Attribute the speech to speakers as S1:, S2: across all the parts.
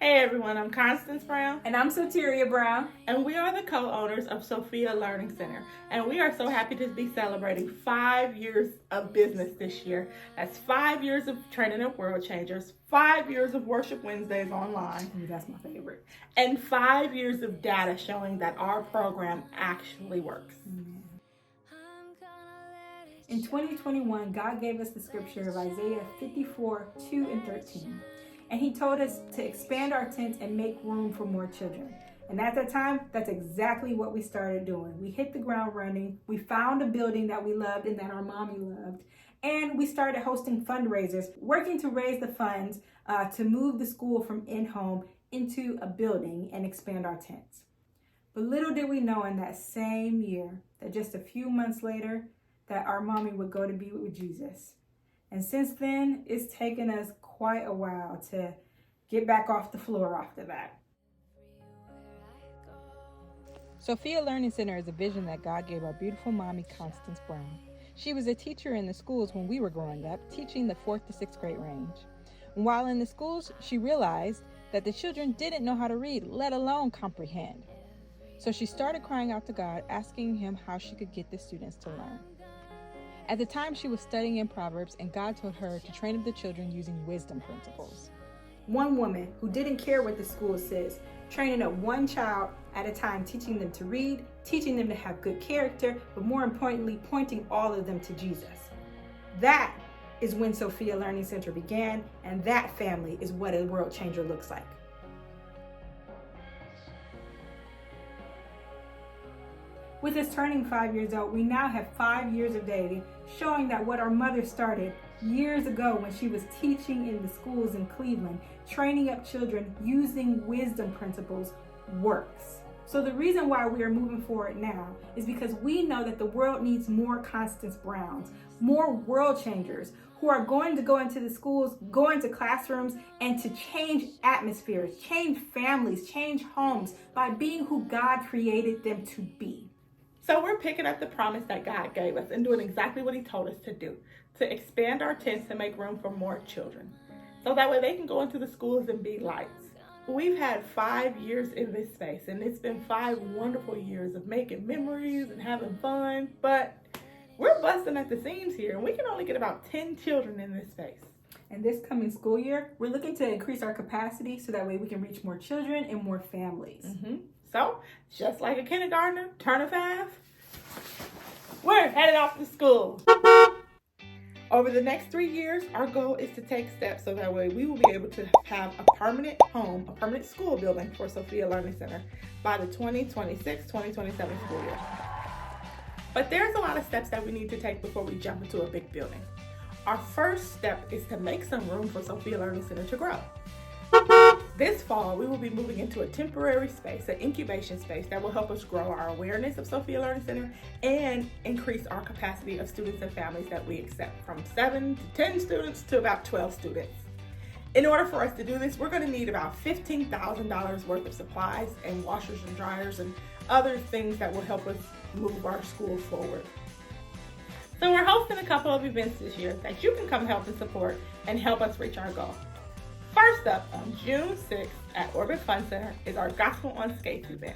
S1: Hey everyone, I'm Constance Brown.
S2: And I'm Sophia Brown.
S1: And we are the co-owners of Sophia Learning Center. And we are so happy to be celebrating 5 years of business this year. That's 5 years of training up world changers, 5 years of Worship Wednesdays online.
S2: Ooh, that's my favorite.
S1: And 5 years of data showing that our program actually works.
S2: In 2021, God gave us the scripture of Isaiah 54:2-13. And he told us to expand our tents and make room for more children. And at that time, that's exactly what we started doing. We hit the ground running. We found a building that we loved and that our mommy loved. And we started hosting fundraisers, working to raise the funds to move the school from in-home into a building and expand our tents. But little did we know in that same year that just a few months later, that our mommy would go to be with Jesus. And since then, it's taken us quite a while to get back off the floor after that.
S3: Sophia Learning Center is a vision that God gave our beautiful mommy, Constance Brown. She was a teacher in the schools when we were growing up, teaching the 4th to 6th grade range. And while in the schools, she realized that the children didn't know how to read, let alone comprehend. So she started crying out to God, asking him how she could get the students to learn. At the time, she was studying in Proverbs, and God told her to train up the children using wisdom principles.
S2: One woman who didn't care what the school says, training up one child at a time, teaching them to read, teaching them to have good character, but more importantly, pointing all of them to Jesus. That is when Sophia Learning Center began, and that family is what a world changer looks like. With us turning 5 years old, we now have 5 years of data showing that what our mother started years ago when she was teaching in the schools in Cleveland, training up children using wisdom principles, works. So the reason why we are moving forward now is because we know that the world needs more Constance Browns, more world changers who are going to go into the schools, go into classrooms, and to change atmospheres, change families, change homes by being who God created them to be.
S1: So we're picking up the promise that God gave us and doing exactly what he told us to do, to expand our tents and make room for more children. So that way they can go into the schools and be lights. We've had 5 years in this space, and it's been 5 wonderful years of making memories and having fun, but we're busting at the seams here, and we can only get about 10 children in this space.
S2: And this coming school year, we're looking to increase our capacity so that way we can reach more children and more families.
S1: So, just like a kindergartner, turn of 5, we're headed off to school. Over the next 3 years, our goal is to take steps so that way we will be able to have a permanent home, a permanent school building for Sophia Learning Center by the 2026-2027 school year. But there's a lot of steps that we need to take before we jump into a big building. Our first step is to make some room for Sophia Learning Center to grow. This fall, we will be moving into a temporary space, an incubation space that will help us grow our awareness of Sophia Learning Center and increase our capacity of students and families that we accept from 7 to 10 students to about 12 students. In order for us to do this, we're going to need about $15,000 worth of supplies and washers and dryers and other things that will help us move our school forward. So we're hosting a couple of events this year that you can come help and support and help us reach our goal. First up, on June 6th at Orbit Fun Center is our Gospel on Skates event.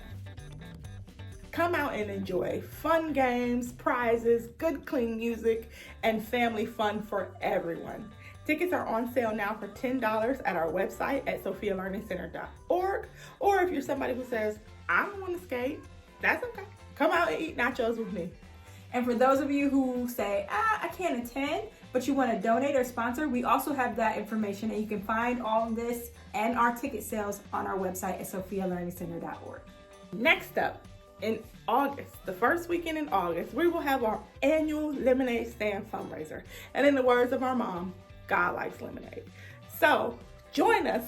S1: Come out and enjoy fun games, prizes, good clean music, and family fun for everyone. Tickets are on sale now for $10 at our website at sophialearningcenter.org. Or if you're somebody who says, I don't want to skate, that's okay. Come out and eat nachos with me.
S2: And for those of you who say, I can't attend, but you want to donate or sponsor, we also have that information, and you can find all of this and our ticket sales on our website at sophialearningcenter.org.
S1: Next up, in August, the first weekend in August, we will have our annual lemonade stand fundraiser. And in the words of our mom, God likes lemonade. So join us.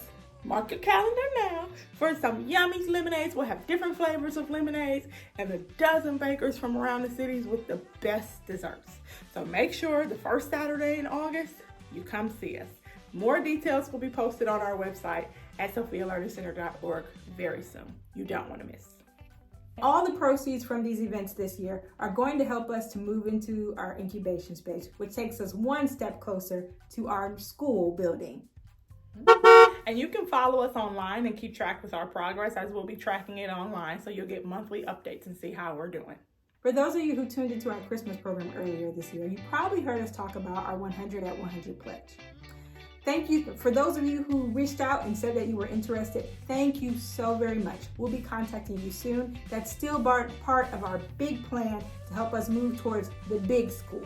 S1: Mark your calendar now for some yummy lemonades. We'll have different flavors of lemonades and a dozen bakers from around the cities with the best desserts. So make sure the first Saturday in August, you come see us. More details will be posted on our website at sophialearningcenter.org very soon. You don't want to miss.
S2: All the proceeds from these events this year are going to help us to move into our incubation space, which takes us one step closer to our school building.
S1: And you can follow us online and keep track with our progress, as we'll be tracking it online, so you'll get monthly updates and see how we're doing.
S2: For those of you who tuned into our Christmas program earlier this year, you probably heard us talk about our 100 at 100 pledge. Thank you. For those of you who reached out and said that you were interested, thank you so very much. We'll be contacting you soon. That's still part of our big plan to help us move towards the big school.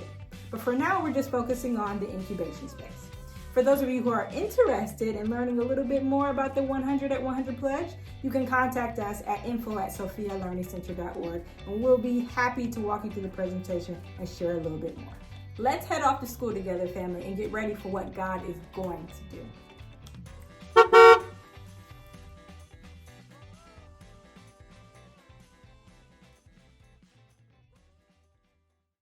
S2: But for now, we're just focusing on the incubation space. For those of you who are interested in learning a little bit more about the 100 at 100 pledge, you can contact us at info@sophialearningcenter.org, and we'll be happy to walk you through the presentation and share a little bit more. Let's head off to school together, family, and get ready for what God is going to do.